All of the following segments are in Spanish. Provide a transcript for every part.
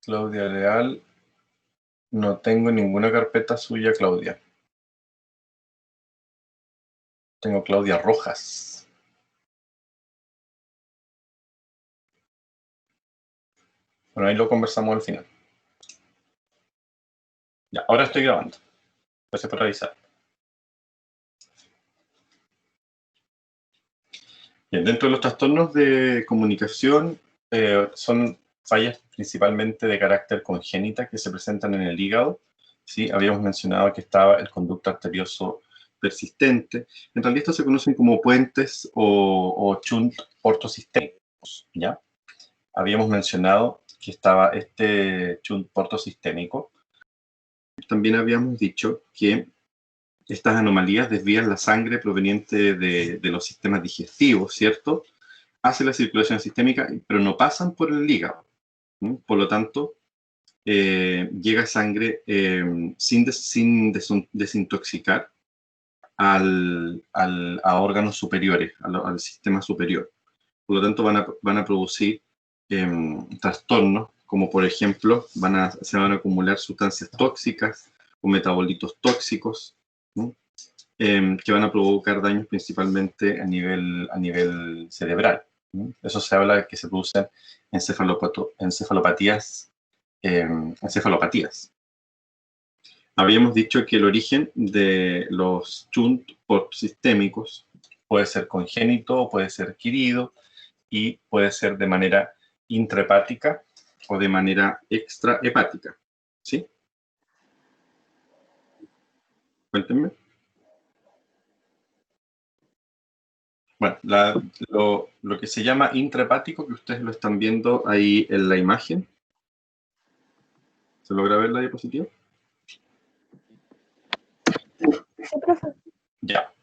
Claudia Leal. No tengo ninguna carpeta suya, Claudia. Tengo Claudia Rojas. Bueno, ahí lo conversamos al final. Ya, ahora estoy grabando. Gracias por revisar. Bien, dentro de los trastornos de comunicación son fallas principalmente de carácter congénita que se presentan en el hígado. ¿Sí? Habíamos mencionado que estaba el conducto arterioso persistente. En realidad estos se conocen como puentes o shunt portosistémicos, ¿ya? Habíamos mencionado que estaba este shunt portosistémico. También habíamos dicho que estas anomalías desvían la sangre proveniente de los sistemas digestivos, ¿cierto?, hacia la circulación sistémica, pero no pasan por el hígado. Por lo tanto, llega sangre sin desintoxicar a órganos superiores, al sistema superior. Por lo tanto, van a producir trastornos, como por ejemplo, se van a acumular sustancias tóxicas o metabolitos tóxicos, ¿no? Que van a provocar daños principalmente a nivel cerebral. Eso se habla de que se producen encefalopatías. Habíamos dicho que el origen de los shunt portosistémicos puede ser congénito, puede ser adquirido y puede ser de manera intrahepática o de manera extrahepática. ¿Sí? Cuéntenme. Bueno, lo que se llama intrahepático, que ustedes lo están viendo ahí en la imagen. ¿Se logra ver la diapositiva? Ya.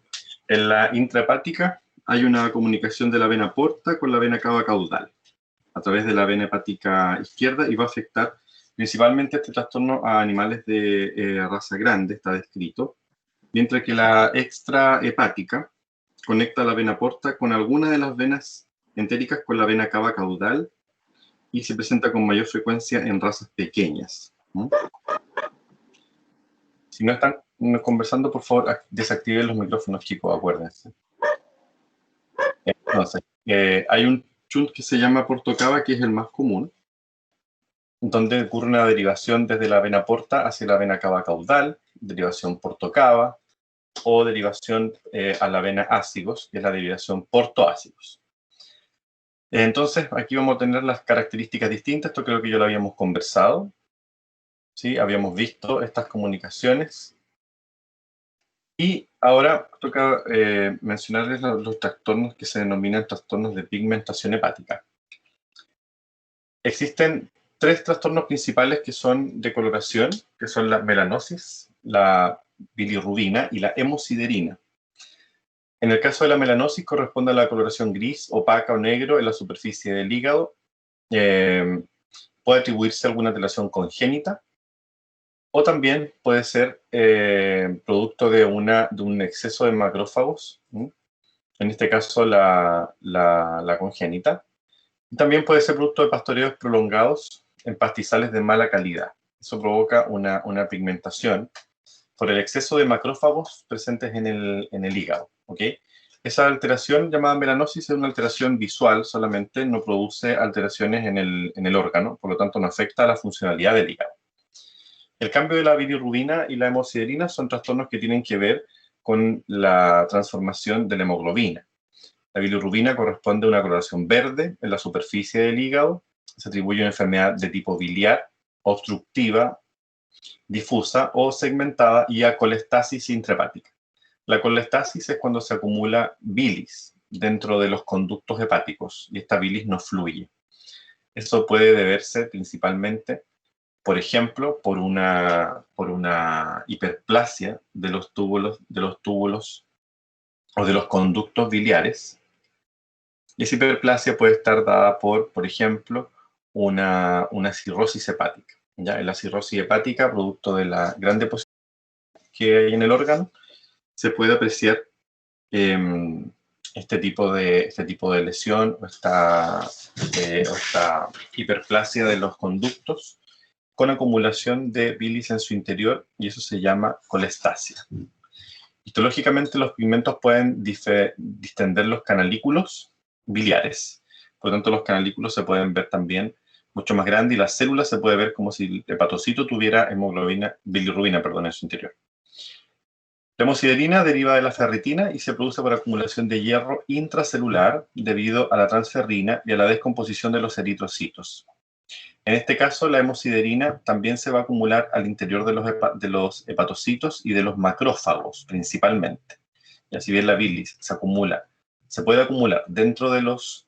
En la intrahepática hay una comunicación de la vena porta con la vena cava caudal a través de la vena hepática izquierda y va a afectar principalmente este trastorno a animales de raza grande, está descrito, mientras que la extrahepática conecta la vena porta con alguna de las venas entéricas con la vena cava caudal y se presenta con mayor frecuencia en razas pequeñas. Si no están conversando, por favor, desactiven los micrófonos, chicos, acuérdense. Entonces, hay un shunt que se llama portocava, que es el más común, donde ocurre una derivación desde la vena porta hacia la vena cava caudal, derivación portocava, o derivación a la vena ácigos, que es la derivación portoácigos. Entonces, aquí vamos a tener las características distintas. Esto creo que ya lo habíamos conversado, ¿sí? Habíamos visto estas comunicaciones. Y ahora toca mencionarles los trastornos que se denominan trastornos de pigmentación hepática. Existen tres trastornos principales que son de coloración, que son la melanosis, la bilirrubina y la hemosiderina. En el caso de la melanosis corresponde a la coloración gris, opaca o negro en la superficie del hígado. Puede atribuirse a alguna alteración congénita o también puede ser producto de un exceso de macrófagos, en este caso la congénita. También puede ser producto de pastoreos prolongados en pastizales de mala calidad. Eso provoca una pigmentación por el exceso de macrófagos presentes en el hígado. ¿Okay? Esa alteración llamada melanosis es una alteración visual solamente, no produce alteraciones en el órgano, por lo tanto no afecta a la funcionalidad del hígado. El cambio de la bilirrubina y la hemosiderina son trastornos que tienen que ver con la transformación de la hemoglobina. La bilirrubina corresponde a una coloración verde en la superficie del hígado. Se atribuye a una enfermedad de tipo biliar, obstructiva, difusa o segmentada y a colestasis intrahepática. La colestasis es cuando se acumula bilis dentro de los conductos hepáticos y esta bilis no fluye. Eso puede deberse principalmente, por ejemplo, por una hiperplasia de los túbulos o de los conductos biliares. Y esa hiperplasia puede estar dada por ejemplo, una cirrosis hepática. ¿Ya? En la cirrosis hepática, producto de la gran deposición que hay en el órgano, se puede apreciar este tipo de lesión o esta hiperplasia de los conductos con acumulación de bilis en su interior, y eso se llama colestasia. Histológicamente, los pigmentos pueden distender los canalículos biliares. Por lo tanto, los canalículos se pueden ver también mucho más grandes y las células se puede ver como si el hepatocito tuviera bilirrubina en su interior. La hemosiderina deriva de la ferritina y se produce por acumulación de hierro intracelular debido a la transferrina y a la descomposición de los eritrocitos. En este caso, la hemosiderina también se va a acumular al interior de los hepatocitos y de los macrófagos, principalmente. Y así bien la bilis se puede acumular dentro de los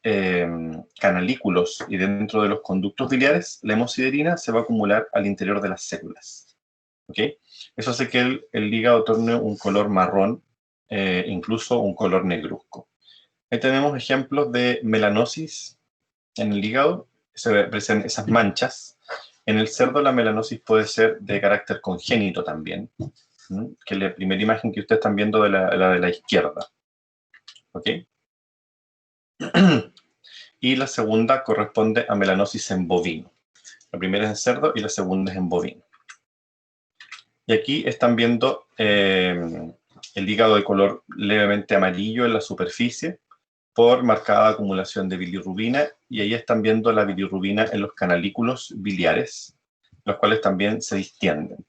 canalículos y dentro de los conductos biliares, la hemosiderina se va a acumular al interior de las células. ¿Okay? Eso hace que el hígado torne un color marrón, incluso un color negruzco. Ahí tenemos ejemplos de melanosis en el hígado. Se presentan esas manchas. En el cerdo la melanosis puede ser de carácter congénito también, que es la primera imagen que ustedes están viendo de la izquierda. ¿Ok? Y la segunda corresponde a melanosis en bovino. La primera es en cerdo y la segunda es en bovino. Y aquí están viendo el hígado de color levemente amarillo en la superficie por marcada acumulación de bilirrubina, y ahí están viendo la bilirrubina en los canalículos biliares, los cuales también se distienden.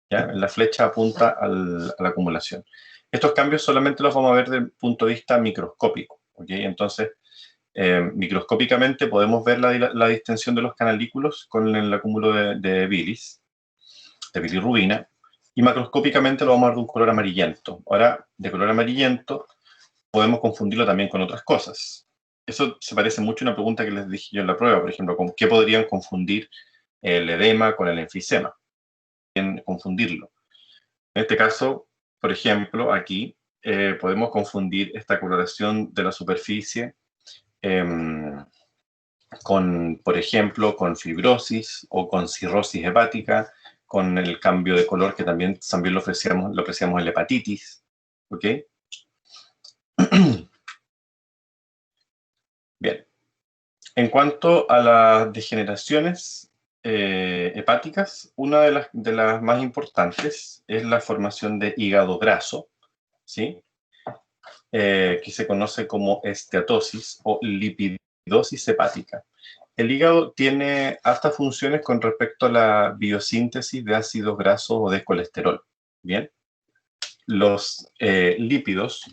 ¿Ya? La flecha apunta a la acumulación. Estos cambios solamente los vamos a ver desde el punto de vista microscópico. ¿Okay? Entonces, microscópicamente podemos ver la distensión de los canalículos con el acúmulo de bilis, de bilirrubina, y macroscópicamente lo vamos a ver de un color amarillento. Ahora, de color amarillento, podemos confundirlo también con otras cosas. Eso se parece mucho a una pregunta que les dije yo en la prueba, por ejemplo, ¿con qué podrían confundir el edema con el enfisema? ¿Quién confundirlo? En este caso, por ejemplo, aquí podemos confundir esta coloración de la superficie por ejemplo, con fibrosis o con cirrosis hepática, con el cambio de color que también lo apreciamos en la hepatitis. ¿Ok? Bien. En cuanto a las degeneraciones hepáticas, una de las más importantes es la formación de hígado graso, ¿sí? Que se conoce como esteatosis o lipidosis hepática. El hígado tiene hartas funciones con respecto a la biosíntesis de ácidos grasos o de colesterol. Bien, los lípidos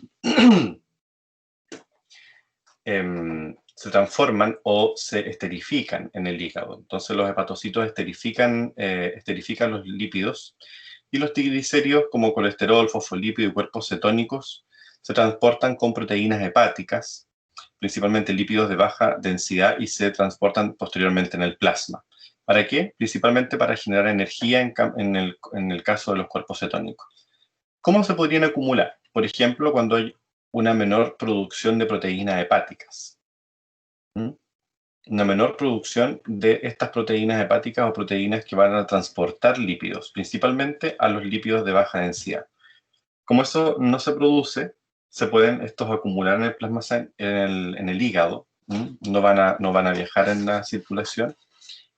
se transforman o se esterifican en el hígado. Entonces los hepatocitos esterifican los lípidos, y los triglicéridos como colesterol, fosfolípido y cuerpos cetónicos se transportan con proteínas hepáticas, principalmente lípidos de baja densidad, y se transportan posteriormente en el plasma. ¿Para qué? Principalmente para generar energía en el caso de los cuerpos cetónicos. ¿Cómo se podrían acumular? Por ejemplo, cuando hay una menor producción de proteínas hepáticas. Una menor producción de estas proteínas hepáticas o proteínas que van a transportar lípidos, principalmente a los lípidos de baja densidad. Como eso no se produce, se pueden estos acumular en el plasma en el hígado, no van a viajar en la circulación,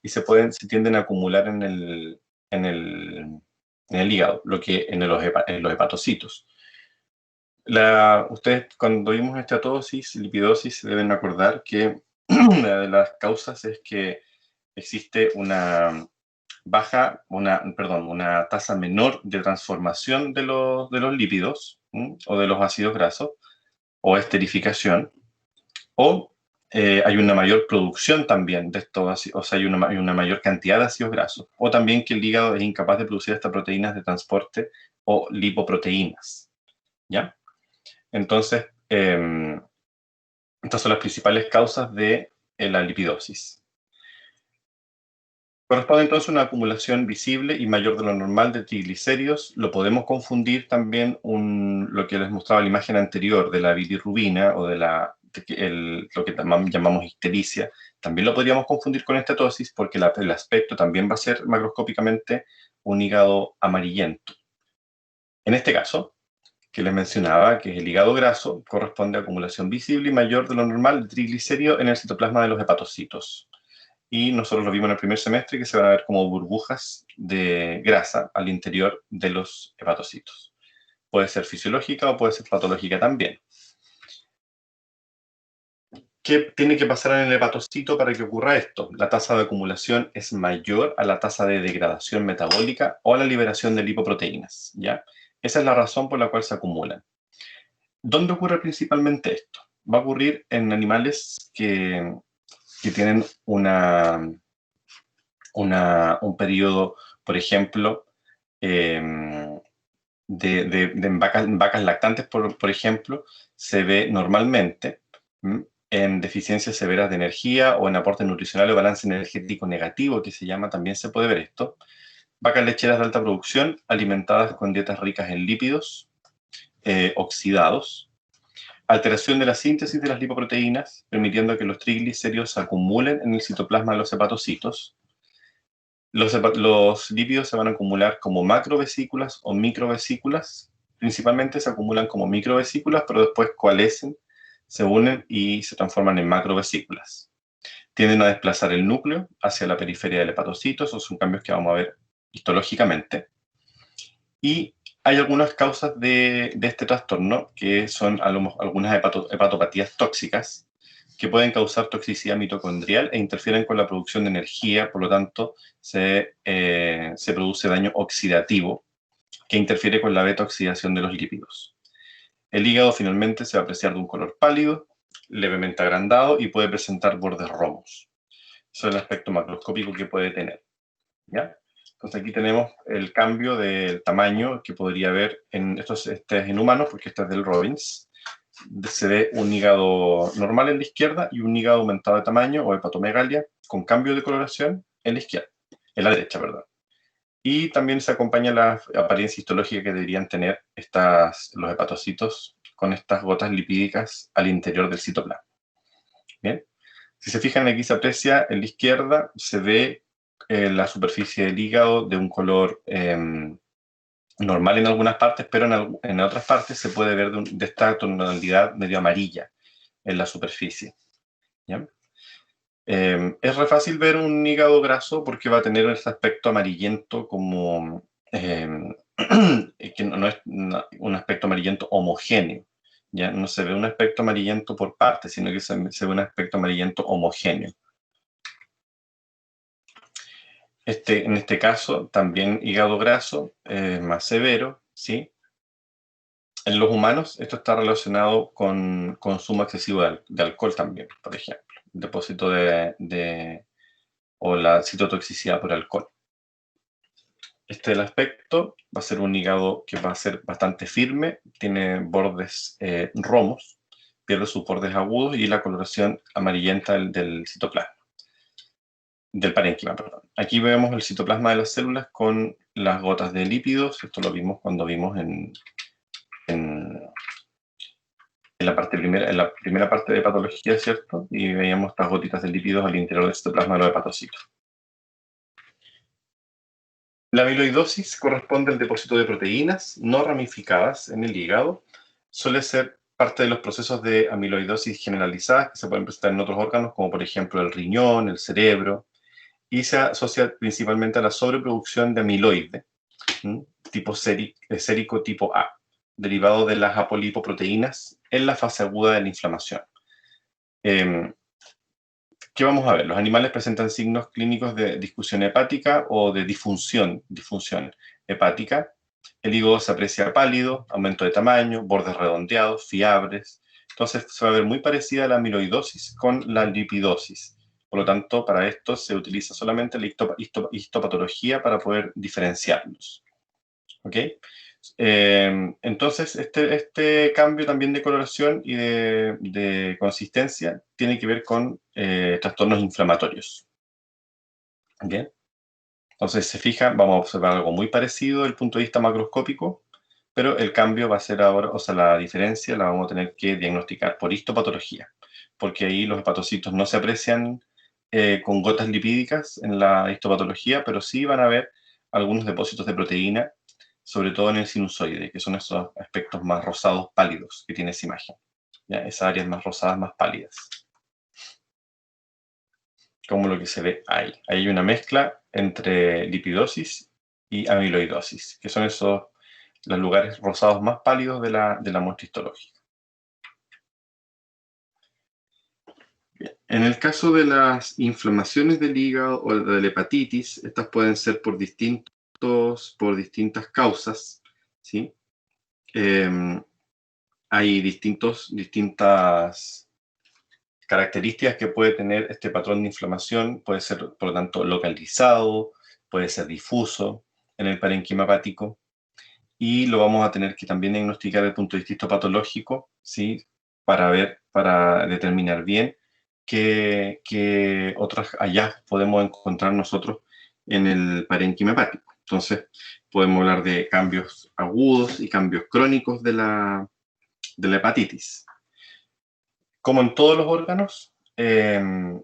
y se tienden a acumular en el hígado, en los hepatocitos. Ustedes cuando vimos esteatosis, lipidosis, se deben acordar que una de las causas es que existe una tasa menor de transformación de los lípidos o de los ácidos grasos, o esterificación, o hay una mayor producción también de estos, o sea, hay una mayor cantidad de ácidos grasos, o también que el hígado es incapaz de producir estas proteínas de transporte o lipoproteínas, ¿ya? Entonces, estas son las principales causas de la lipidosis. Corresponde entonces a una acumulación visible y mayor de lo normal de triglicéridos. Lo podemos confundir también lo que les mostraba la imagen anterior de la bilirrubina o de lo que llamamos ictericia. También lo podríamos confundir con estatosis, porque el aspecto también va a ser macroscópicamente un hígado amarillento. En este caso, que les mencionaba, que es el hígado graso, corresponde a acumulación visible y mayor de lo normal de triglicéridos en el citoplasma de los hepatocitos. y nosotros lo vimos en el primer semestre, que se van a ver como burbujas de grasa al interior de los hepatocitos. Puede ser fisiológica o puede ser patológica también. ¿Qué tiene que pasar en el hepatocito para que ocurra esto? La tasa de acumulación es mayor a la tasa de degradación metabólica o a la liberación de lipoproteínas, ¿ya? Esa es la razón por la cual se acumulan. ¿Dónde ocurre principalmente esto? Va a ocurrir en animales que tienen un periodo, por ejemplo, en vacas lactantes, por ejemplo, se ve normalmente en deficiencias severas de energía o en aporte nutricional o balance energético negativo, que se llama, también se puede ver esto. Vacas lecheras de alta producción alimentadas con dietas ricas en lípidos oxidados, alteración de la síntesis de las lipoproteínas, permitiendo que los triglicéridos se acumulen en el citoplasma de los hepatocitos. Los lípidos se van a acumular como macrovesículas o microvesículas. Principalmente se acumulan como microvesículas, pero después coalescen, se unen y se transforman en macrovesículas. Tienden a desplazar el núcleo hacia la periferia del hepatocito. Esos son cambios que vamos a ver histológicamente. Y hay algunas causas de este trastorno, que son algunas hepatopatías tóxicas, que pueden causar toxicidad mitocondrial e interfieren con la producción de energía, por lo tanto, se produce daño oxidativo, que interfiere con la beta-oxidación de los lípidos. El hígado finalmente se va a apreciar de un color pálido, levemente agrandado y puede presentar bordes romos. Eso es el aspecto macroscópico que puede tener, ¿ya? Entonces aquí tenemos el cambio del tamaño que podría haber este es en humanos, porque este es del Robbins. Se ve un hígado normal en la izquierda y un hígado aumentado de tamaño o hepatomegalia con cambio de coloración en la izquierda, en la derecha, perdón. Y también se acompaña la apariencia histológica que deberían tener los hepatocitos con estas gotas lipídicas al interior del citoplasma. Bien, si se fijan aquí se aprecia en la izquierda, se ve la superficie del hígado de un color normal en algunas partes, pero en otras partes se puede ver de esta tonalidad medio amarilla en la superficie, ¿ya? Es re fácil ver un hígado graso porque va a tener ese aspecto amarillento como que no es un aspecto amarillento homogéneo, ya no se ve un aspecto amarillento por partes, sino que se ve un aspecto amarillento homogéneo. En este caso, también hígado graso más severo, ¿sí? En los humanos, esto está relacionado con consumo excesivo de alcohol también, por ejemplo, depósito o la citotoxicidad por alcohol. Este es el aspecto, va a ser un hígado que va a ser bastante firme, tiene bordes romos, pierde sus bordes agudos y la coloración amarillenta del citoplasma. Del parénquima, perdón. Aquí vemos el citoplasma de las células con las gotas de lípidos. Esto lo vimos cuando vimos en la primera parte de patología, ¿cierto? Y veíamos estas gotitas de lípidos al interior del citoplasma de los hepatocitos. La amiloidosis corresponde al depósito de proteínas no ramificadas en el hígado. Suele ser parte de los procesos de amiloidosis generalizadas que se pueden presentar en otros órganos, como por ejemplo el riñón, el cerebro, y se asocia principalmente a la sobreproducción de amiloide, tipo sérico tipo A, derivado de las apolipoproteínas en la fase aguda de la inflamación. ¿Qué vamos a ver? Los animales presentan signos clínicos de discusión hepática o de disfunción hepática. El hígado se aprecia pálido, aumento de tamaño, bordes redondeados, fiabres. Entonces se va a ver muy parecida a la amiloidosis con la lipidosis. Por lo tanto, para esto se utiliza solamente la histopatología para poder diferenciarlos. ¿Ok? Entonces, este cambio también de coloración y de consistencia tiene que ver con trastornos inflamatorios. ¿Bien? Entonces, se fijan, vamos a observar algo muy parecido desde el punto de vista macroscópico, pero el cambio va a ser ahora, o sea, la diferencia la vamos a tener que diagnosticar por histopatología, porque ahí los hepatocitos no se aprecian con gotas lipídicas en la histopatología, pero sí van a haber algunos depósitos de proteína, sobre todo en el sinusoide, que son esos aspectos más rosados pálidos que tiene esa imagen, ¿ya? Esas áreas más rosadas, más pálidas. como lo que se ve ahí. Hay una mezcla entre lipidosis y amiloidosis, que son esos los lugares rosados más pálidos de la muestra histológica. Bien. En el caso de las inflamaciones del hígado o de la hepatitis, estas pueden ser por distintas causas, ¿sí? Hay distintas características que puede tener este patrón de inflamación. Puede ser, por lo tanto, localizado, puede ser difuso en el parénquima hepático, y lo vamos a tener que también diagnosticar desde el punto de vista histopatológico, ¿sí? Para determinar bien qué otros hallazgos podemos encontrar nosotros en el parénquima hepático. Entonces, podemos hablar de cambios agudos y cambios crónicos de la hepatitis. Como en todos los órganos, en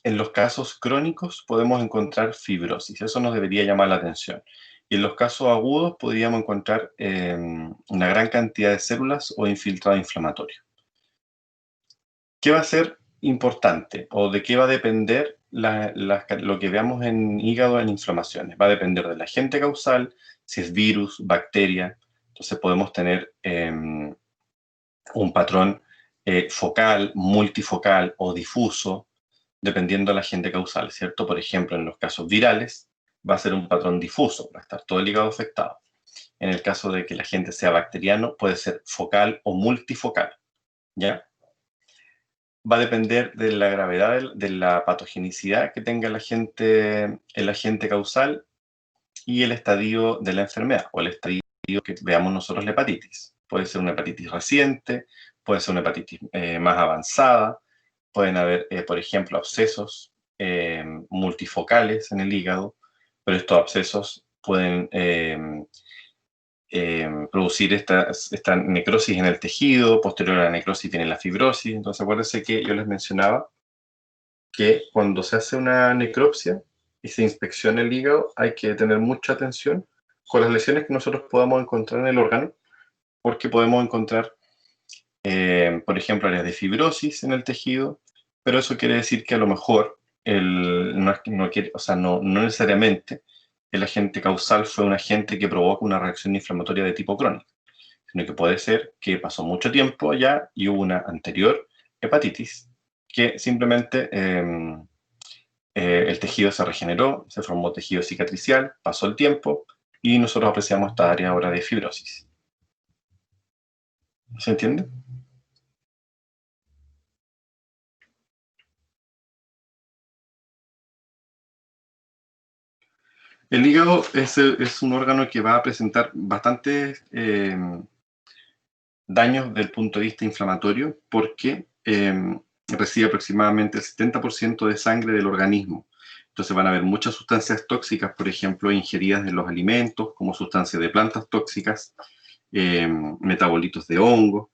los casos crónicos podemos encontrar fibrosis. Eso nos debería llamar la atención. Y en los casos agudos podríamos encontrar una gran cantidad de células o infiltrado inflamatorio. ¿Qué va a ser importante o de qué va a depender lo que veamos en hígado en inflamaciones? Va a depender del agente causal, si es virus, bacteria. Entonces podemos tener un patrón focal, multifocal o difuso, dependiendo del agente causal, ¿cierto? Por ejemplo, en los casos virales va a ser un patrón difuso, va a estar todo el hígado afectado. En el caso de que el agente sea bacteriano, puede ser focal o multifocal, ¿ya? Va a depender de la gravedad de la patogenicidad que tenga el agente causal y el estadio de la enfermedad o el estadio que veamos nosotros la hepatitis. Puede ser una hepatitis reciente, puede ser una hepatitis más avanzada, pueden haber, por ejemplo, abscesos multifocales en el hígado, pero estos abscesos pueden producir esta necrosis en el tejido. Posterior a la necrosis viene la fibrosis. Entonces acuérdense que yo les mencionaba que cuando se hace una necropsia y se inspecciona el hígado, hay que tener mucha atención con las lesiones que nosotros podamos encontrar en el órgano, porque podemos encontrar, por ejemplo, áreas de fibrosis en el tejido, pero eso quiere decir que a lo mejor no necesariamente el agente causal fue un agente que provoca una reacción inflamatoria de tipo crónico, sino que puede ser que pasó mucho tiempo ya y hubo una anterior hepatitis que simplemente el tejido se regeneró, se formó tejido cicatricial, pasó el tiempo y nosotros apreciamos esta área ahora de fibrosis. ¿Se entiende? El hígado es un órgano que va a presentar bastantes daños desde el punto de vista inflamatorio porque recibe aproximadamente el 70% de sangre del organismo. Entonces van a haber muchas sustancias tóxicas, por ejemplo, ingeridas en los alimentos, como sustancias de plantas tóxicas, metabolitos de hongo,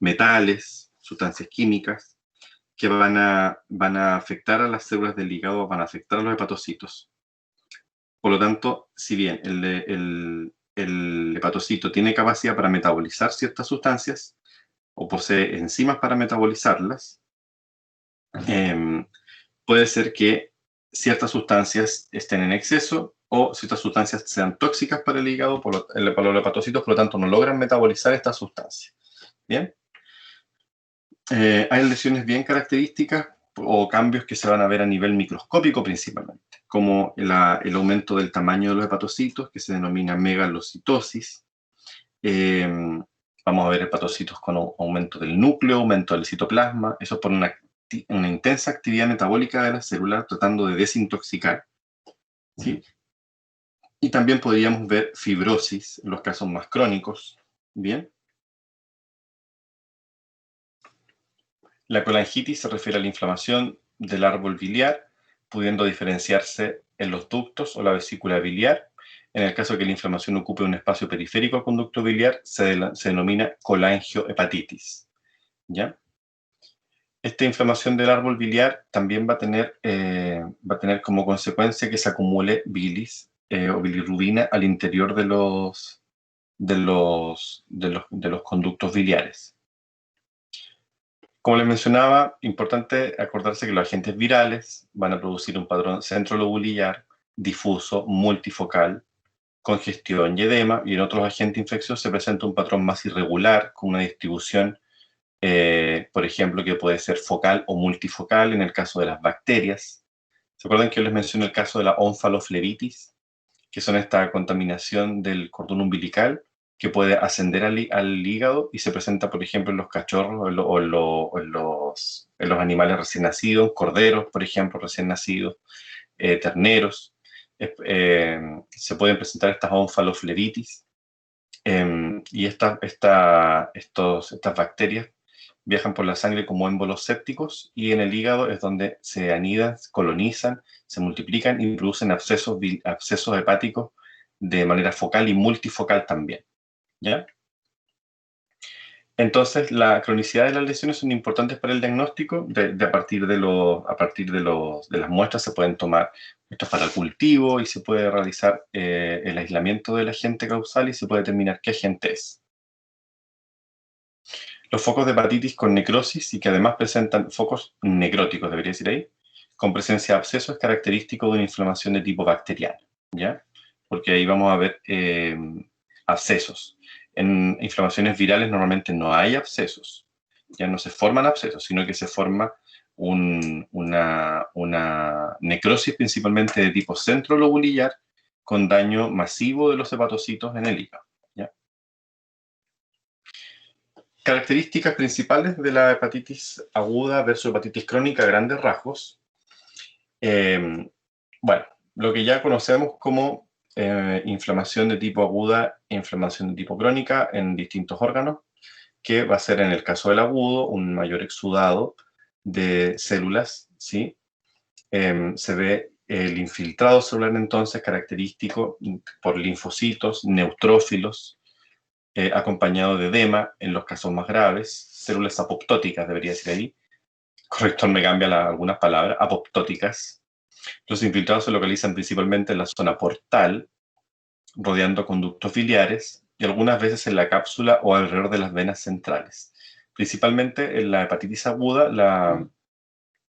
metales, sustancias químicas, que van a afectar a las células del hígado, van a afectar a los hepatocitos. Por lo tanto, si bien el hepatocito tiene capacidad para metabolizar ciertas sustancias o posee enzimas para metabolizarlas, puede ser que ciertas sustancias estén en exceso o ciertas sustancias sean tóxicas para el hígado, para los hepatocitos, por lo tanto no logran metabolizar estas sustancias. ¿Bien? Hay lesiones bien características o cambios que se van a ver a nivel microscópico principalmente, como el aumento del tamaño de los hepatocitos, que se denomina megalocitosis. Vamos a ver hepatocitos con aumento del núcleo, aumento del citoplasma, eso por una intensa actividad metabólica de las células tratando de desintoxicar, ¿sí? Y también podríamos ver fibrosis en los casos más crónicos, ¿bien? La colangitis se refiere a la inflamación del árbol biliar, pudiendo diferenciarse en los ductos o la vesícula biliar. En el caso de que la inflamación ocupe un espacio periférico al conducto biliar, se denomina colangiohepatitis, ¿ya? Esta inflamación del árbol biliar también va a tener como consecuencia que se acumule bilis o bilirrubina al interior de los conductos biliares. Como les mencionaba, importante acordarse que los agentes virales van a producir un patrón centrolobulillar, difuso, multifocal, congestión y edema, y en otros agentes infecciosos se presenta un patrón más irregular, con una distribución, por ejemplo, que puede ser focal o multifocal en el caso de las bacterias. ¿Se acuerdan que yo les mencioné el caso de la onfaloflebitis? Que son esta contaminación del cordón umbilical que puede ascender al hígado y se presenta, por ejemplo, en los cachorros en los animales recién nacidos, corderos, por ejemplo, recién nacidos, terneros. Se pueden presentar estas onfaloflebitis y estas bacterias viajan por la sangre como émbolos sépticos y en el hígado es donde se anidan, colonizan, se multiplican y producen abscesos hepáticos de manera focal y multifocal también, ¿ya? Entonces, la cronicidad de las lesiones son importantes para el diagnóstico. A partir de las muestras se pueden tomar muestras para cultivo y se puede realizar el aislamiento del agente causal y se puede determinar qué agente es. Los focos de hepatitis con necrosis y que además presentan focos necróticos, debería decir ahí, con presencia de absceso es característico de una inflamación de tipo bacteriano, ¿ya? Porque ahí vamos a ver abscesos. En inflamaciones virales normalmente no hay abscesos, ya no se forman abscesos, sino que se forma una necrosis principalmente de tipo centrolobulillar con daño masivo de los hepatocitos en el hígado. Características principales de la hepatitis aguda versus hepatitis crónica a grandes rasgos. Bueno, lo que ya conocemos como inflamación de tipo aguda e inflamación de tipo crónica en distintos órganos, que va a ser en el caso del agudo un mayor exudado de células, ¿sí? Se ve el infiltrado celular entonces característico por linfocitos, neutrófilos, acompañado de edema en los casos más graves, células apoptóticas, debería decir ahí. Corrector me cambia algunas palabras, apoptóticas. Los infiltrados se localizan principalmente en la zona portal, rodeando conductos biliares y algunas veces en la cápsula o alrededor de las venas centrales. Principalmente en la hepatitis aguda,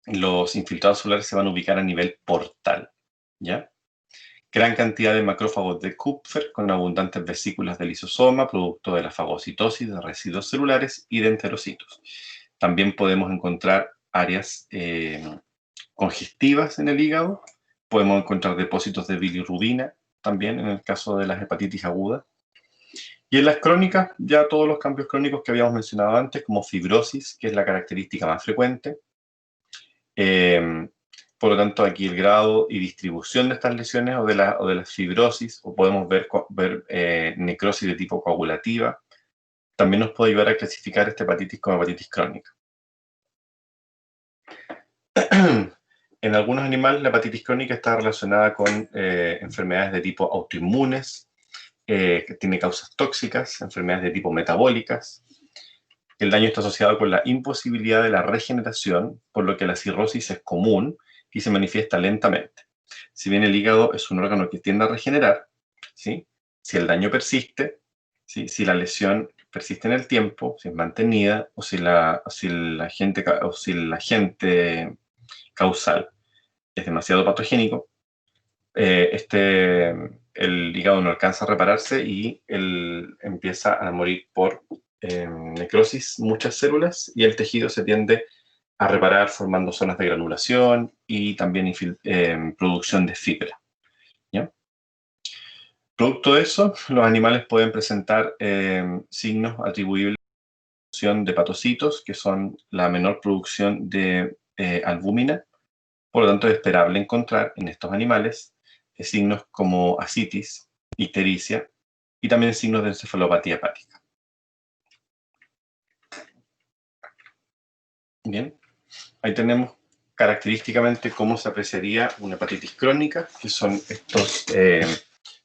los infiltrados celulares se van a ubicar a nivel portal, ¿ya? Gran cantidad de macrófagos de Kupffer con abundantes vesículas del lisosoma, producto de la fagocitosis de residuos celulares y de enterocitos. También podemos encontrar áreas congestivas en el hígado, podemos encontrar depósitos de bilirrubina también en el caso de las hepatitis agudas. Y en las crónicas, ya todos los cambios crónicos que habíamos mencionado antes, como fibrosis, que es la característica más frecuente. Por lo tanto, aquí el grado y distribución de estas lesiones o de la fibrosis, o podemos ver necrosis de tipo coagulativa, también nos puede ayudar a clasificar esta hepatitis como hepatitis crónica. En algunos animales la hepatitis crónica está relacionada con enfermedades de tipo autoinmunes, que tiene causas tóxicas, enfermedades de tipo metabólicas. El daño está asociado con la imposibilidad de la regeneración, por lo que la cirrosis es común y se manifiesta lentamente. Si bien el hígado es un órgano que tiende a regenerar, ¿sí? Si el daño persiste, ¿sí? Si la lesión persiste en el tiempo, si es mantenida, o si el agente causal es demasiado patogénico, el hígado no alcanza a repararse y él empieza a morir por necrosis muchas células y el tejido se tiende a reparar formando zonas de granulación y también producción de fibra, ¿ya? Producto de eso, los animales pueden presentar signos atribuibles a la producción de hepatocitos, que son la menor producción de albúmina. Por lo tanto, es esperable encontrar en estos animales signos como ascitis, ictericia y también signos de encefalopatía hepática. Bien, ahí tenemos característicamente cómo se apreciaría una hepatitis crónica, que son estos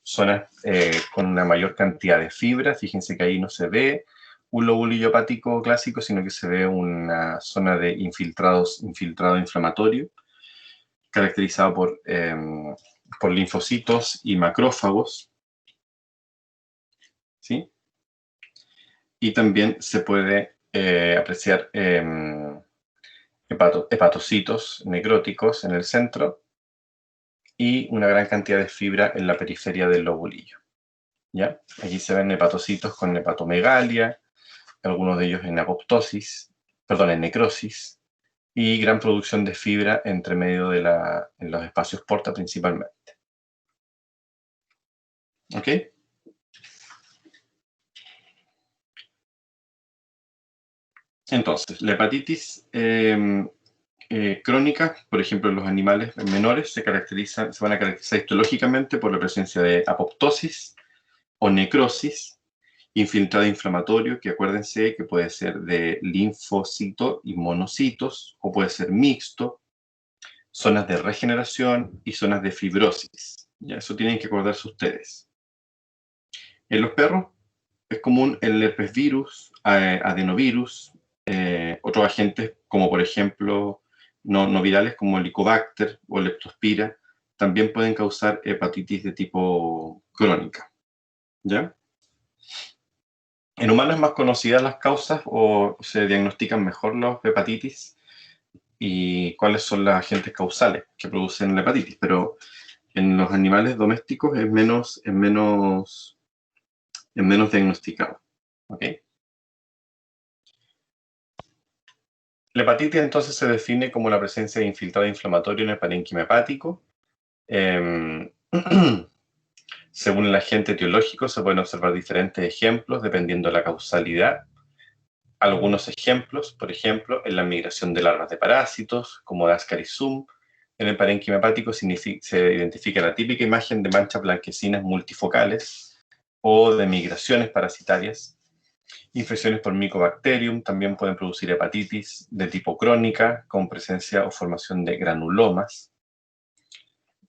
zonas con una mayor cantidad de fibra. Fíjense que ahí no se ve un lobulillo hepático clásico, sino que se ve una zona de infiltrado inflamatorio, caracterizado por linfocitos y macrófagos, ¿sí? Y también se puede apreciar hepatocitos necróticos en el centro y una gran cantidad de fibra en la periferia del lobulillo. ¿Ya? Aquí se ven hepatocitos con hepatomegalia, algunos de ellos en apoptosis, perdón, en necrosis, y gran producción de fibra entre medio en los espacios porta principalmente. ¿Ok? Entonces, la hepatitis crónica, por ejemplo, en los animales menores, se van a caracterizar histológicamente por la presencia de apoptosis o necrosis, infiltrado inflamatorio, que acuérdense que puede ser de linfocitos y monocitos, o puede ser mixto, zonas de regeneración y zonas de fibrosis. Ya, eso tienen que acordarse ustedes. En los perros es común el herpes virus, adenovirus, otros agentes como por ejemplo no virales como el Helicobacter o Leptospira también pueden causar hepatitis de tipo crónica. ¿Ya? En humanos es más conocidas las causas o se diagnostican mejor los hepatitis y cuáles son los agentes causales que producen la hepatitis, pero en los animales domésticos es menos diagnosticado. ¿Okay? La hepatitis entonces se define como la presencia de infiltrado inflamatorio en el parénquima hepático. Según el agente etiológico se pueden observar diferentes ejemplos dependiendo de la causalidad. Algunos ejemplos, por ejemplo, en la migración de larvas de parásitos, como de Ascarisum, en el parénquima hepático se identifica la típica imagen de manchas blanquecinas multifocales o de migraciones parasitarias. Infecciones por Mycobacterium también pueden producir hepatitis de tipo crónica, con presencia o formación de granulomas.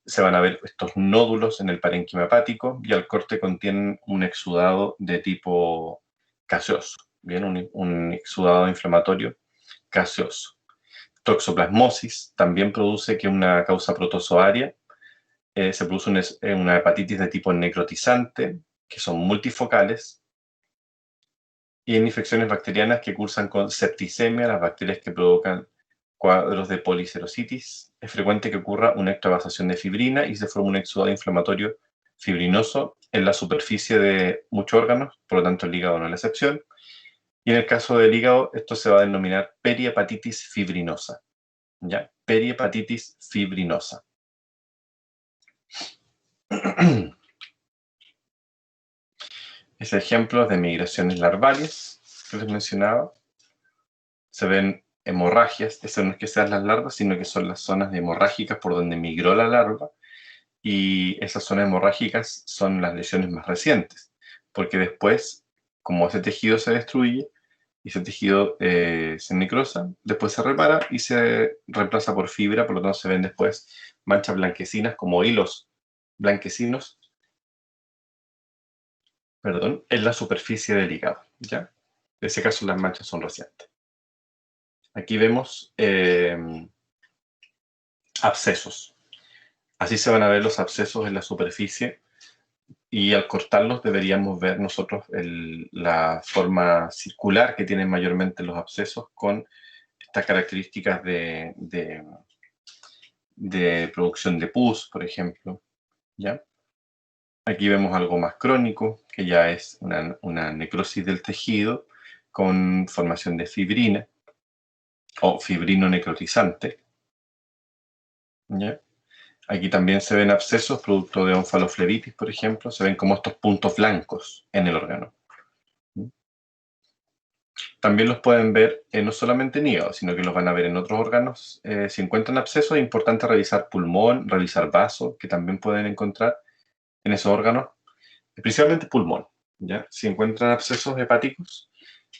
Se van a ver estos nódulos en el parénquima hepático y al corte contienen un exudado de tipo gaseoso, ¿bien? Un exudado inflamatorio gaseoso. Toxoplasmosis también produce que una causa protozoaria, se produce una hepatitis de tipo necrotizante, que son multifocales, y en infecciones bacterianas que cursan con septicemia, las bacterias que provocan cuadros de policerositis, es frecuente que ocurra una ectovasación de fibrina y se forme un exudado inflamatorio fibrinoso en la superficie de muchos órganos, por lo tanto el hígado no es la excepción. Y en el caso del hígado, esto se va a denominar perihepatitis fibrinosa. ¿Ya? Perihepatitis fibrinosa. Es ejemplos de migraciones larvales que les mencionaba. Se ven hemorragias, eso no es que sean las larvas, sino que son las zonas hemorrágicas por donde migró la larva, y esas zonas hemorrágicas son las lesiones más recientes, porque después, como ese tejido se destruye y ese tejido se necrosa, después se repara y se reemplaza por fibra, por lo tanto se ven después manchas blanquecinas como hilos blanquecinos, perdón, en la superficie del hígado, ¿ya? En ese caso las manchas son recientes. Aquí vemos abscesos. Así se van a ver los abscesos en la superficie y al cortarlos deberíamos ver nosotros la forma circular que tienen mayormente los abscesos con estas características de producción de pus, por ejemplo. ¿Ya? Aquí vemos algo más crónico, que ya es una necrosis del tejido con formación de fibrina o fibrino necrotizante. ¿Ya? Aquí también se ven abscesos producto de onfaloflebitis, por ejemplo. Se ven como estos puntos blancos en el órgano. También los pueden ver no solamente en hígado, sino que los van a ver en otros órganos. Si encuentran abscesos, es importante revisar pulmón, revisar vaso, que también pueden encontrar en esos órganos, principalmente pulmón. ¿Ya? Si encuentran abscesos hepáticos,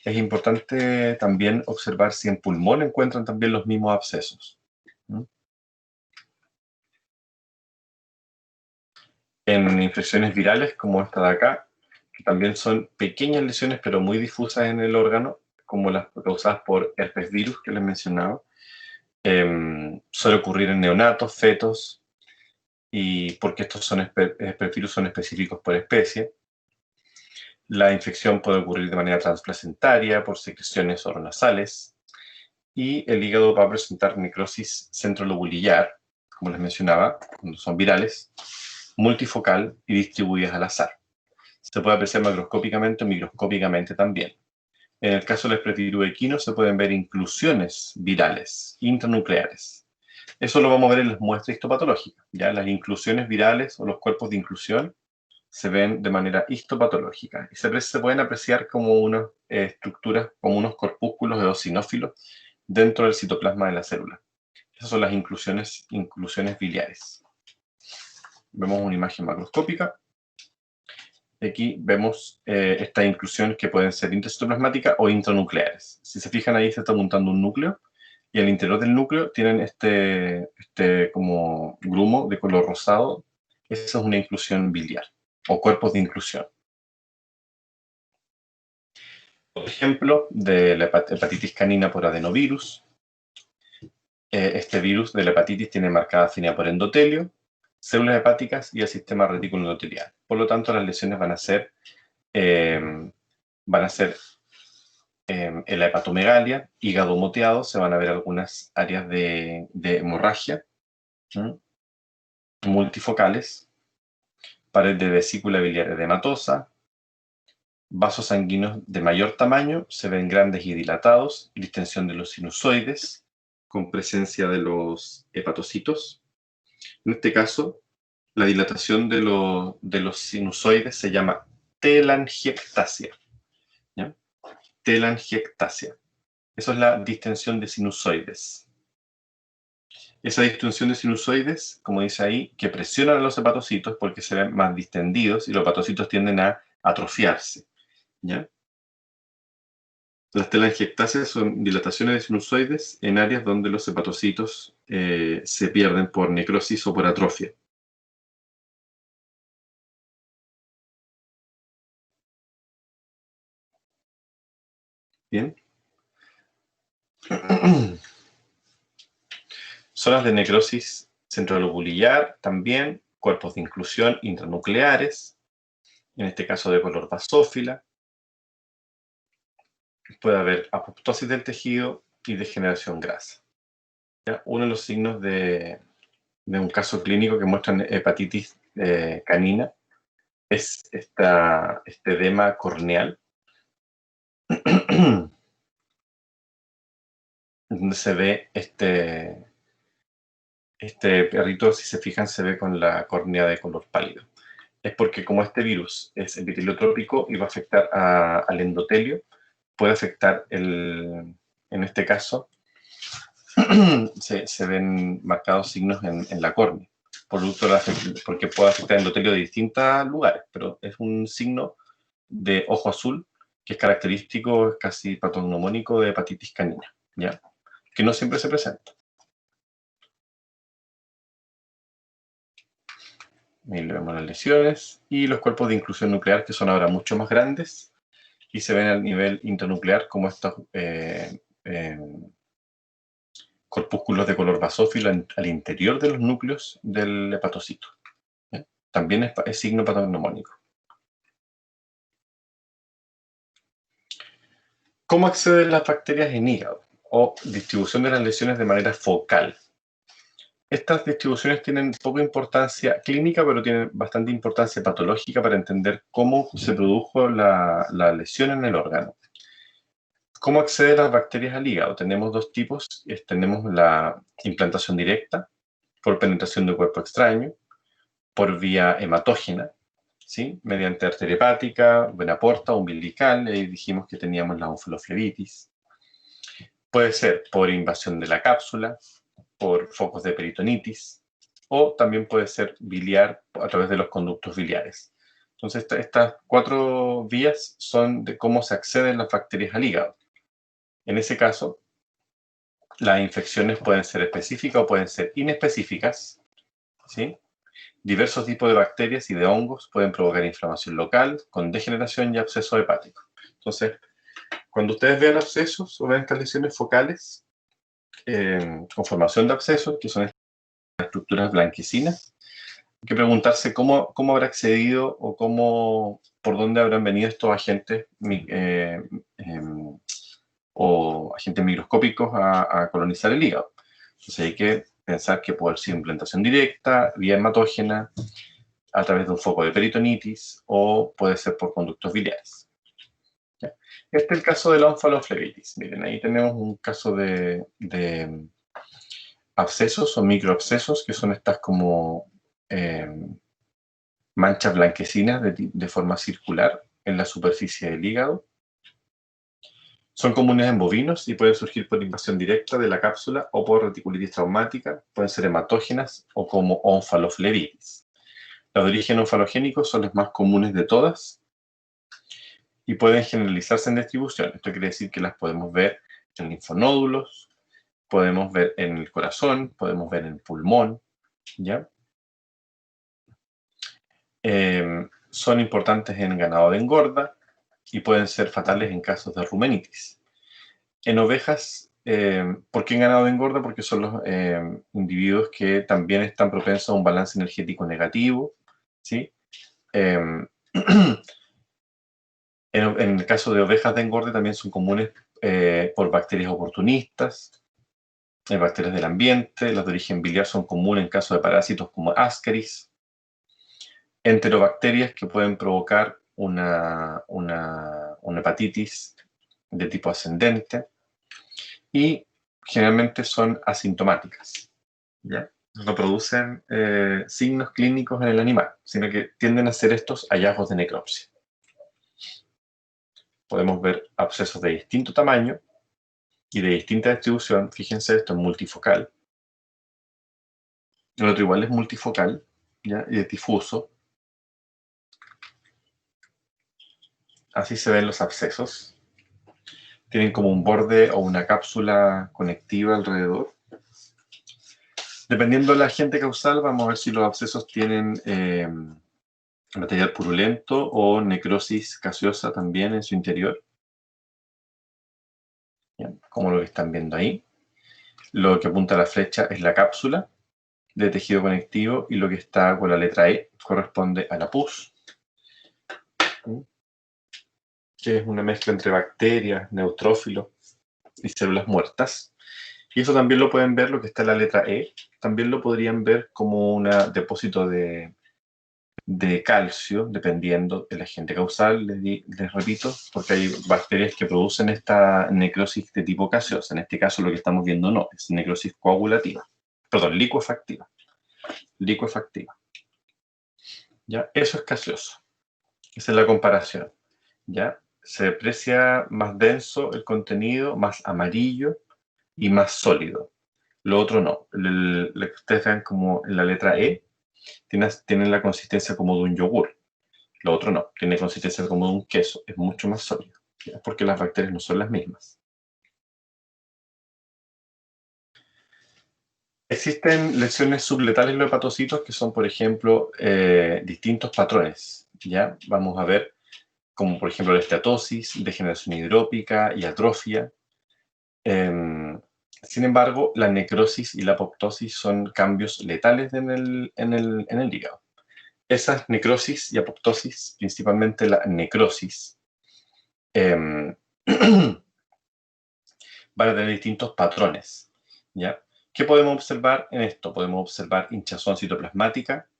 es importante también observar si en pulmón encuentran también los mismos abscesos. En infecciones virales, como esta de acá, que también son pequeñas lesiones pero muy difusas en el órgano, como las causadas por herpes virus que les mencionaba, suele ocurrir en neonatos, fetos, y porque estos herpes virus son específicos por especie. La infección puede ocurrir de manera transplacentaria, por secreciones oronasales, y el hígado va a presentar necrosis centrolobulillar, como les mencionaba, cuando son virales, multifocal y distribuidas al azar. Se puede apreciar macroscópicamente o microscópicamente también. En el caso del espletiruequino se pueden ver inclusiones virales intranucleares. Eso lo vamos a ver en las muestras histopatológicas. ¿Ya? Las inclusiones virales o los cuerpos de inclusión se ven de manera histopatológica y se pueden apreciar como unas estructuras, como unos corpúsculos eosinófilos dentro del citoplasma de la célula. Esas son las inclusiones biliares. Vemos una imagen macroscópica. Aquí vemos estas inclusiones que pueden ser intracitoplasmáticas o intranucleares. Si se fijan, ahí se está montando un núcleo y al interior del núcleo tienen este como grumo de color rosado. Esa es una inclusión biliar o cuerpos de inclusión. Por ejemplo, de la hepatitis canina por adenovirus. Este virus de la hepatitis tiene marcada afinidad por endotelio, células hepáticas y el sistema retículo endotelial. Por lo tanto, las lesiones van a ser en la hepatomegalia, hígado moteado, se van a ver algunas áreas de hemorragia multifocales, pared de vesícula biliar edematosa, vasos sanguíneos de mayor tamaño, se ven grandes y dilatados, distensión de los sinusoides, con presencia de los hepatocitos. En este caso, la dilatación de los sinusoides se llama telangiectasia. ¿Ya? Telangiectasia. Eso es la distensión de sinusoides. Esa distensión de sinusoides, como dice ahí, que presionan a los hepatocitos porque se ven más distendidos y los hepatocitos tienden a atrofiarse. ¿Ya? Las telangiectasias son dilataciones de sinusoides en áreas donde los hepatocitos se pierden por necrosis o por atrofia. Bien. Zonas de necrosis centrolobulillar también, cuerpos de inclusión intranucleares, en este caso de color basófila. Puede haber apoptosis del tejido y degeneración grasa. ¿Ya? Uno de los signos de un caso clínico que muestra hepatitis canina es este edema corneal, donde se ve este perrito, si se fijan, se ve con la córnea de color pálido. Es porque como este virus es epiteliotrópico y va a afectar al endotelio, puede afectar en este caso, se ven marcados signos en la córnea, porque puede afectar el endotelio de distintos lugares, pero es un signo de ojo azul que es característico, es casi patognomónico de hepatitis canina, ¿ya? Que no siempre se presenta. Ahí le vemos las lesiones y los cuerpos de inclusión nuclear que son ahora mucho más grandes y se ven al nivel intranuclear como estos corpúsculos de color basófilo al interior de los núcleos del hepatocito. ¿Eh? También es signo patognomónico. ¿Cómo acceden las bacterias en hígado? O distribución de las lesiones de manera focal. Estas distribuciones tienen poca importancia clínica, pero tienen bastante importancia patológica para entender cómo se produjo la lesión en el órgano. ¿Cómo acceden las bacterias al hígado? Tenemos dos tipos. Tenemos la implantación directa por penetración de cuerpo extraño, por vía hematógena, ¿sí? Mediante arteria hepática, vena porta, umbilical, y dijimos que teníamos la onfiloflebitis. Puede ser por invasión de la cápsula, por focos de peritonitis, o también puede ser biliar a través de los conductos biliares. Entonces, estas cuatro vías son de cómo se acceden las bacterias al hígado. En ese caso, las infecciones pueden ser específicas o pueden ser inespecíficas, ¿sí? Diversos tipos de bacterias y de hongos pueden provocar inflamación local con degeneración y absceso hepático. Entonces, cuando ustedes vean abscesos o vean estas lesiones focales con formación de abscesos, que son estas estructuras blanquecinas, hay que preguntarse cómo habrá accedido o por dónde habrán venido estos agentes o agentes microscópicos a colonizar el hígado. Entonces hay que pensar que puede ser implantación directa, vía hematógena, a través de un foco de peritonitis, o puede ser por conductos biliares. ¿Ya? Este es el caso de la onfaloflebitis. Miren, ahí tenemos un caso de abscesos o microabscesos, que son estas como manchas blanquecinas de forma circular en la superficie del hígado. Son comunes en bovinos y pueden surgir por invasión directa de la cápsula o por reticulitis traumática, pueden ser hematógenas o como onfaloflebitis. Las de origen onfalogénico son las más comunes de todas y pueden generalizarse en distribución. Esto quiere decir que las podemos ver en linfonódulos, podemos ver en el corazón, podemos ver en el pulmón, ¿ya? Son importantes en ganado de engorda y pueden ser fatales en casos de rumenitis. En ovejas, ¿por qué en ganado de engorda? Porque son los individuos que también están propensos a un balance energético negativo, ¿sí? En el caso de ovejas de engorde también son comunes por bacterias oportunistas, bacterias del ambiente. Las de origen biliar son comunes en caso de parásitos como Ascaris. Enterobacterias que pueden provocar una hepatitis de tipo ascendente y generalmente son asintomáticas, ¿ya? No producen signos clínicos en el animal, sino que tienden a ser estos hallazgos de necropsia. Podemos ver abscesos de distinto tamaño y de distinta distribución. Fíjense, esto es multifocal. El otro igual es multifocal, ¿ya? Y es difuso. Así se ven los abscesos. Tienen como un borde o una cápsula conectiva alrededor. Dependiendo del agente causal, vamos a ver si los abscesos tienen material purulento o necrosis gaseosa también en su interior. ¿Ya? Como lo que están viendo ahí. Lo que apunta a la flecha es la cápsula de tejido conectivo y lo que está con la letra E corresponde a la pus, que es una mezcla entre bacterias, neutrófilos y células muertas. Y eso también lo pueden ver, lo que está en la letra E, también lo podrían ver como un depósito de calcio, dependiendo del agente causal, les repito, porque hay bacterias que producen esta necrosis de tipo gaseosa. En este caso lo que estamos viendo no, es necrosis coagulativa, perdón, licuefactiva. Licuefactiva. ¿Ya? Eso es gaseoso. Esa es la comparación. ¿Ya? Se aprecia más denso el contenido, más amarillo y más sólido. Lo otro no. Lo que ustedes vean como en la letra E, tiene la consistencia como de un yogur. Lo otro no. Tiene consistencia como de un queso. Es mucho más sólido. ¿Ya? Porque las bacterias no son las mismas. Existen lesiones subletales en los hepatocitos que son, por ejemplo, distintos patrones. ¿Ya? Vamos a ver como por ejemplo la esteatosis, degeneración hidrópica y atrofia. Sin embargo, la necrosis y la apoptosis son cambios letales en el hígado. Esas necrosis y apoptosis, principalmente la necrosis, van a tener distintos patrones, ¿ya? ¿Qué podemos observar en esto? Podemos observar hinchazón citoplasmática,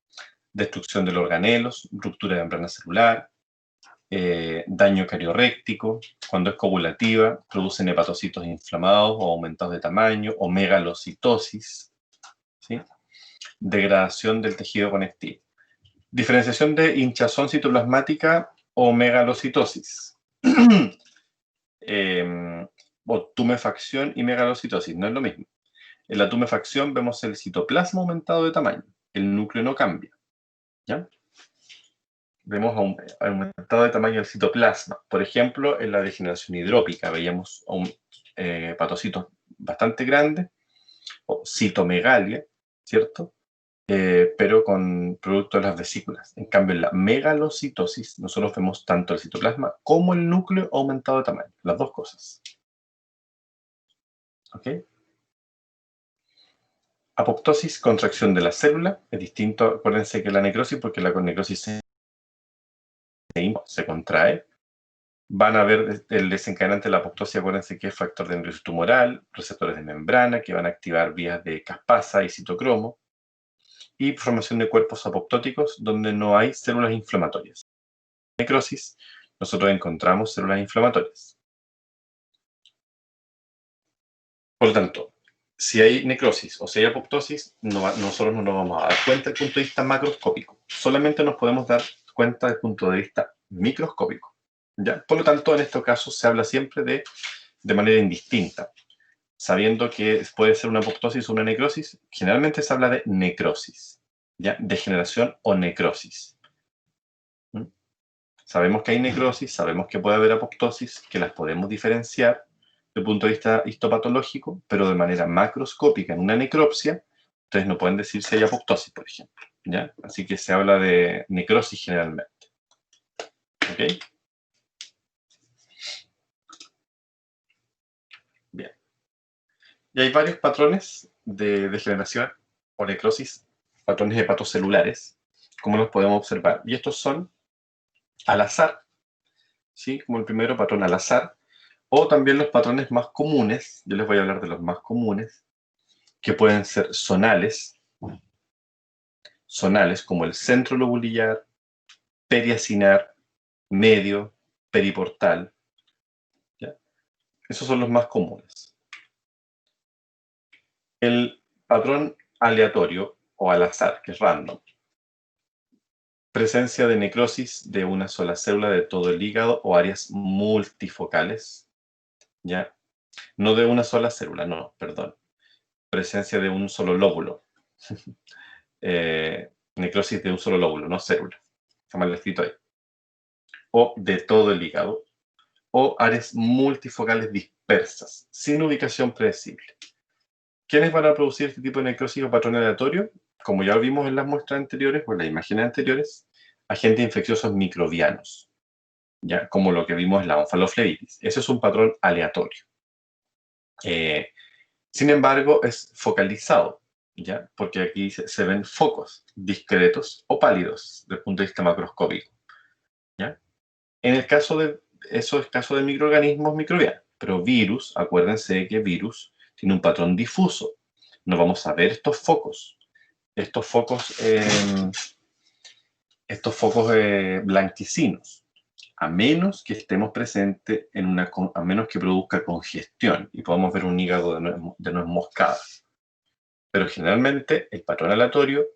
destrucción de los organelos, ruptura de membrana celular, daño cariorréctico, cuando es covulativa, producen hepatocitos inflamados o aumentados de tamaño, o megalocitosis, ¿sí? Degradación del tejido conectivo. Diferenciación de hinchazón citoplasmática o megalocitosis. O tumefacción y megalocitosis, no es lo mismo. En la tumefacción vemos el citoplasma aumentado de tamaño, el núcleo no cambia, ¿ya? Vemos aumentado de tamaño el citoplasma. Por ejemplo, en la degeneración hidrópica veíamos hepatocitos bastante grandes, o citomegalia, ¿cierto? Pero con producto de las vesículas. En cambio, en la megalocitosis, nosotros vemos tanto el citoplasma como el núcleo aumentado de tamaño, las dos cosas. ¿Ok? Apoptosis, contracción de la célula, es distinto, acuérdense que la necrosis, porque la necrosis se contrae, van a ver el desencadenante de la apoptosis, acuérdense que es factor de necrosis tumoral, receptores de membrana que van a activar vías de caspasa y citocromo, y formación de cuerpos apoptóticos donde no hay células inflamatorias. En necrosis, nosotros encontramos células inflamatorias. Por lo tanto, si hay necrosis o si hay apoptosis, nosotros no nos vamos a dar cuenta desde el punto de vista macroscópico. Solamente nos podemos dar cuenta desde el punto de vista microscópico. ¿Ya? Por lo tanto, en estos casos se habla siempre de manera indistinta. Sabiendo que puede ser una apoptosis o una necrosis, generalmente se habla de necrosis, ¿ya? Degeneración o necrosis. ¿Mm? Sabemos que hay necrosis, sabemos que puede haber apoptosis, que las podemos diferenciar desde el punto de vista histopatológico, pero de manera macroscópica en una necropsia, ustedes no pueden decir si hay apoptosis, por ejemplo, ¿ya? Así que se habla de necrosis generalmente. ¿Ok? Bien. Y hay varios patrones de degeneración o necrosis, patrones hepatocelulares, como los podemos observar. Y estos son al azar, ¿sí? Como el primero, patrón al azar, o también los patrones más comunes, yo les voy a hablar de los más comunes, que pueden ser zonales, como el centro lobulillar, periacinar, medio, periportal, ¿ya? Esos son los más comunes. El patrón aleatorio o al azar, que es random, presencia de necrosis de una sola célula de todo el hígado o áreas multifocales, ¿ya? No de una sola célula, no, perdón. Presencia de un solo lóbulo. Necrosis de un solo lóbulo, no célula. Está mal escrito ahí. O de todo el hígado. O áreas multifocales dispersas, sin ubicación predecible. ¿Quiénes van a producir este tipo de necrosis o patrón aleatorio? Como ya lo vimos en las muestras anteriores o en las imágenes anteriores, agentes infecciosos microbianos, ¿ya? Como lo que vimos en la onfaloflebitis. Ese es un patrón aleatorio. Sin embargo, es focalizado, ¿ya? Porque aquí se ven focos discretos o pálidos desde el punto de vista macroscópico, ¿ya? En el caso de, eso es caso de microorganismos microbianos, pero virus, acuérdense que virus tiene un patrón difuso. No vamos a ver estos focos. Estos focos blanquecinos, a menos que estemos presentes a menos que produzca congestión y podamos ver un hígado de nuez moscada. Pero generalmente el patrón aleatorio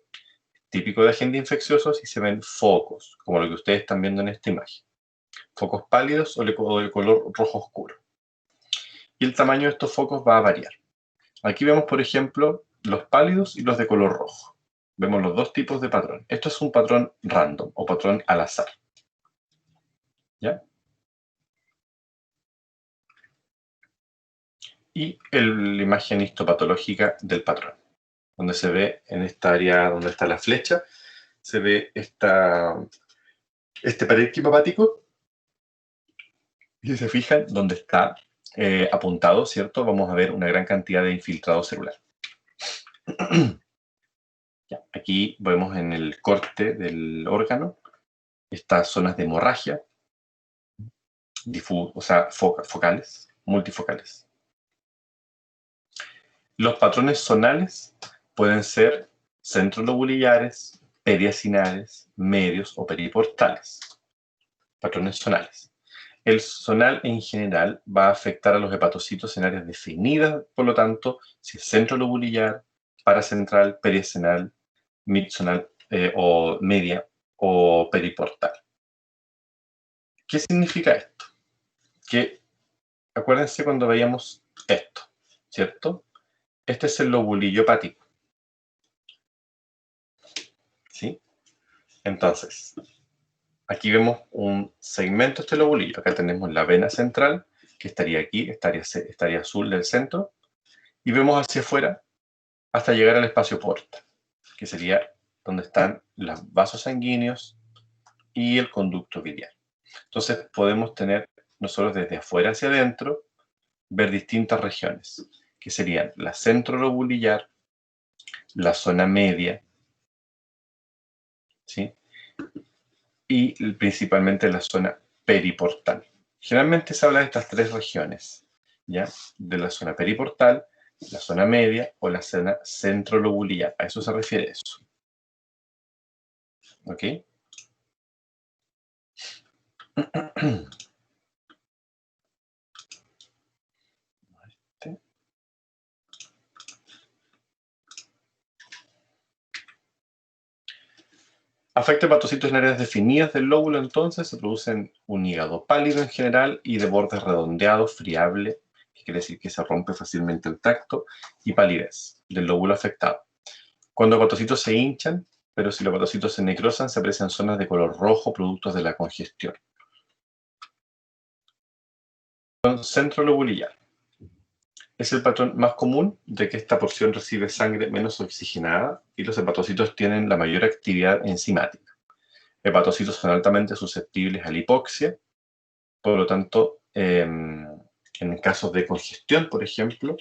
típico de agentes infecciosos y se ven focos, como lo que ustedes están viendo en esta imagen. Focos pálidos o de color rojo oscuro. Y el tamaño de estos focos va a variar. Aquí vemos, por ejemplo, los pálidos y los de color rojo. Vemos los dos tipos de patrón. Esto es un patrón random o patrón al azar. ¿Ya? Y la imagen histopatológica del patrón, donde se ve en esta área donde está la flecha, se ve este parénquima hepático. Y si se fijan, donde está apuntado, ¿cierto? Vamos a ver una gran cantidad de infiltrado celular. Ya, aquí vemos en el corte del órgano estas zonas de hemorragia, focales, multifocales. Los patrones zonales pueden ser centrolobulillares, periacinales, medios o periportales. Patrones zonales. El zonal en general va a afectar a los hepatocitos en áreas definidas, por lo tanto, si es centrolobulillar, paracentral, periacinal, midzonal o media o periportal. ¿Qué significa esto? Que acuérdense cuando veíamos esto, ¿cierto? Este es el lobulillo hepático, ¿sí? Entonces, aquí vemos un segmento de este lobulillo. Acá tenemos la vena central, que estaría aquí, estaría azul del centro, y vemos hacia afuera hasta llegar al espacio porta, que sería donde están los vasos sanguíneos y el conducto biliar. Entonces podemos tener nosotros desde afuera hacia adentro, ver distintas regiones, que serían la centrolobulillar, la zona media, ¿sí? Y principalmente la zona periportal. Generalmente se habla de estas tres regiones, ¿ya? De la zona periportal, la zona media o la zona centrolobular. A eso se refiere eso. ¿Ok? Afecta hepatocitos en áreas definidas del lóbulo, entonces se producen un hígado pálido en general y de bordes redondeados, friable, que quiere decir que se rompe fácilmente el tacto, y palidez del lóbulo afectado. Cuando los hepatocitos se hinchan, pero si los hepatocitos se necrosan, se aprecian zonas de color rojo productos de la congestión. Centrolobular. Es el patrón más común de que esta porción recibe sangre menos oxigenada y los hepatocitos tienen la mayor actividad enzimática. Hepatocitos son altamente susceptibles a la hipoxia, por lo tanto, en casos de congestión, por ejemplo,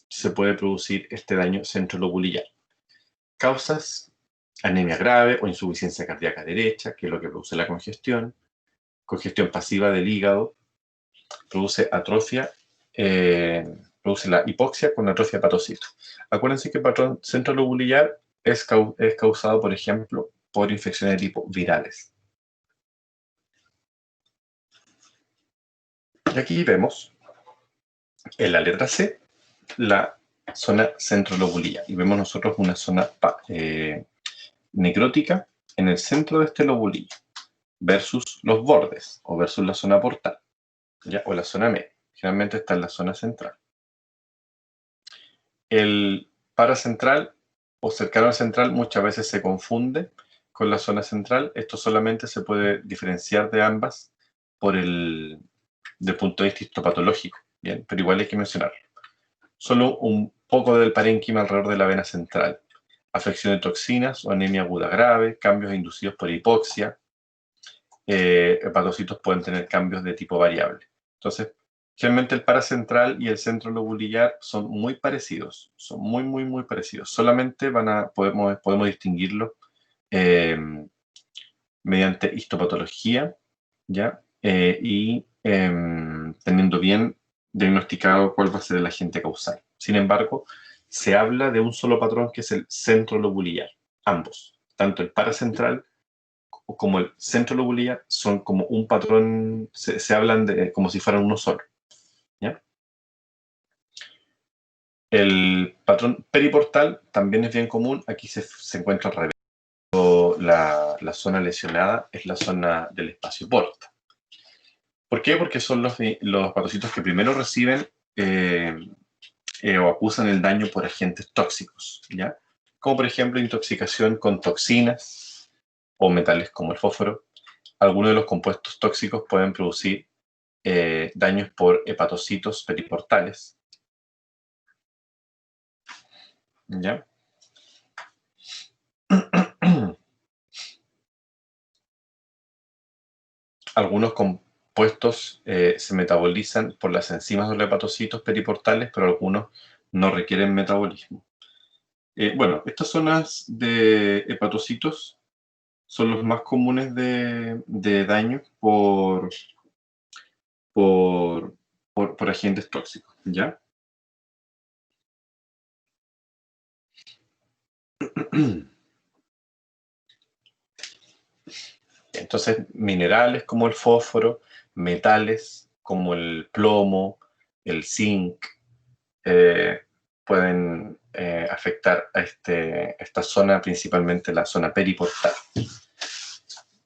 se puede producir este daño centrolobular. Causas: anemia grave o insuficiencia cardíaca derecha, que es lo que produce la congestión pasiva del hígado, produce atrofia, produce la hipoxia con atrofia hepatocito. Acuérdense que el patrón centrolobular es causado, por ejemplo, por infecciones de tipo virales. Y aquí vemos en la letra C la zona centrolobular y vemos nosotros una zona necrótica en el centro de este lobulillo versus los bordes o versus la zona portal, ¿ya? O la zona media. Generalmente está en la zona central. El paracentral o cercano al central muchas veces se confunde con la zona central. Esto solamente se puede diferenciar de ambas del punto de vista histopatológico, ¿bien? Pero igual hay que mencionarlo. Solo un poco del parénquima alrededor de la vena central. Afección de toxinas o anemia aguda grave, cambios inducidos por hipoxia. Hepatocitos pueden tener cambios de tipo variable. Entonces, generalmente el paracentral y el centrolobular son muy parecidos, son muy, muy, muy parecidos. Solamente podemos distinguirlos mediante histopatología, ¿ya? Y teniendo bien diagnosticado cuál va a ser el agente causal. Sin embargo, se habla de un solo patrón que es el centrolobular. Ambos, tanto el paracentral como el centrolobular, son como un patrón, se hablan como si fueran uno solo, ¿ya? El patrón periportal también es bien común. Aquí se encuentra al revés. La zona lesionada es la zona del espacio porta. ¿Por qué? Porque son los hepatocitos que primero reciben o acusan el daño por agentes tóxicos, ¿ya? Como por ejemplo intoxicación con toxinas o metales como el fósforo. Algunos de los compuestos tóxicos pueden producir daños por hepatocitos periportales, ¿ya? Algunos compuestos se metabolizan por las enzimas de los hepatocitos periportales, pero algunos no requieren metabolismo. Bueno, estas zonas de hepatocitos son los más comunes de daño por agentes tóxicos, ¿ya? Entonces, minerales como el fósforo, metales como el plomo, el zinc, pueden afectar a esta zona, principalmente la zona periportal.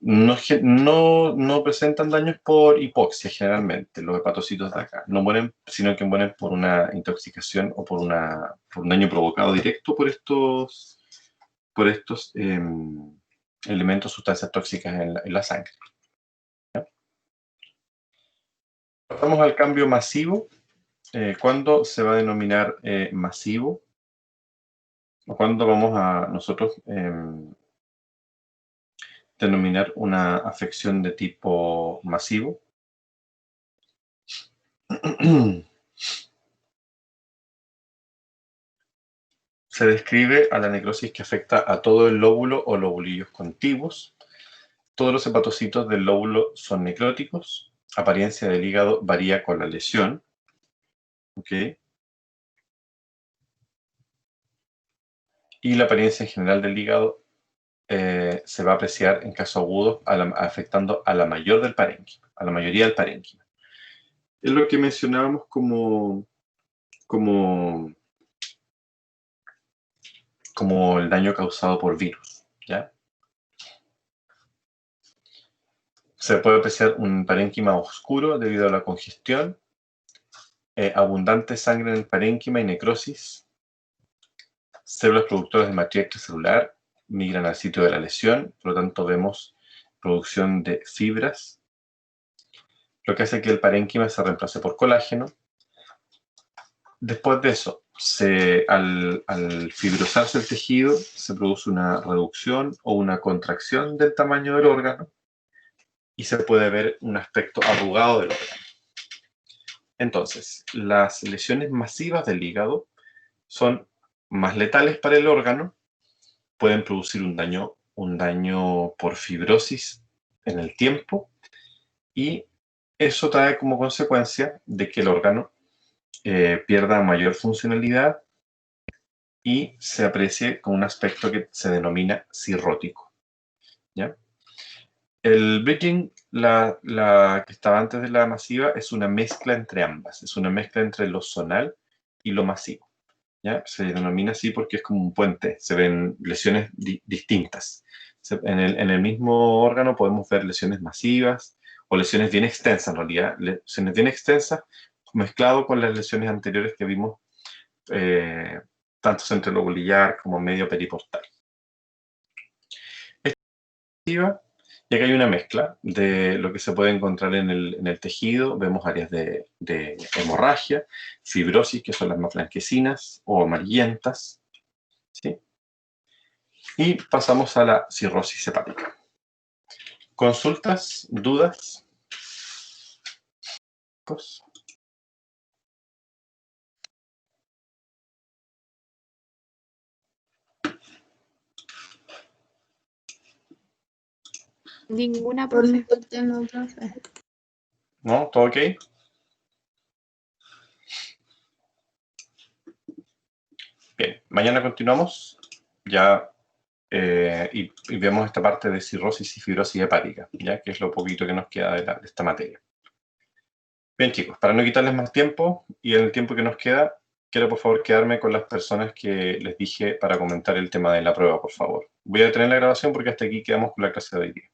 No presentan daños por hipoxia generalmente, los hepatocitos de acá. No mueren, sino que mueren por una intoxicación o por un daño provocado directo por estos elementos, sustancias tóxicas en la sangre. ¿Ya? Pasamos al cambio masivo. ¿Cuándo se va a denominar masivo? ¿O cuándo vamos a nosotros denominar una afección de tipo masivo? Se describe a la necrosis que afecta a todo el lóbulo o lobulillos contiguos. Todos los hepatocitos del lóbulo son necróticos apariencia del hígado varía con la lesión. ¿Ok? Y la apariencia en general del hígado se va a apreciar en casos agudos afectando a la mayoría del parénquima. Es lo que mencionábamos como el daño causado por virus, ¿ya? Se puede apreciar un parénquima oscuro debido a la congestión, abundante sangre en el parénquima y necrosis. Células productoras de matriz extracelular migran al sitio de la lesión, por lo tanto vemos producción de fibras, lo que hace que el parénquima se reemplace por colágeno. Después de eso, al fibrosarse el tejido, se produce una reducción o una contracción del tamaño del órgano y se puede ver un aspecto arrugado del órgano. Entonces, las lesiones masivas del hígado son más letales para el órgano, pueden producir un daño por fibrosis en el tiempo, y eso trae como consecuencia de que el órgano pierda mayor funcionalidad y se aprecie con un aspecto que se denomina cirrótico, ¿ya? El bridging, la que estaba antes de la masiva, es una mezcla entre ambas, es una mezcla entre lo zonal y lo masivo, ¿ya? Se denomina así porque es como un puente, se ven lesiones distintas. En el mismo órgano podemos ver lesiones masivas o lesiones bien extensas, en realidad, lesiones bien extensas mezclado con las lesiones anteriores que vimos, tanto centrolobular como medio periportal. Y acá hay una mezcla de lo que se puede encontrar en el tejido. Vemos áreas de hemorragia, fibrosis, que son las más blanquecinas o amarillentas, ¿sí? Y pasamos a la cirrosis hepática. ¿Consultas? ¿Dudas? Ninguna, Por mi profe. parte no, profe. ¿No? ¿Todo ok? Bien, mañana continuamos ya y vemos esta parte de cirrosis y fibrosis hepática, ya que es lo poquito que nos queda de esta materia. Bien, chicos, para no quitarles más tiempo y en el tiempo que nos queda, quiero por favor quedarme con las personas que les dije para comentar el tema de la prueba, por favor. Voy a detener la grabación porque hasta aquí quedamos con la clase de hoy día.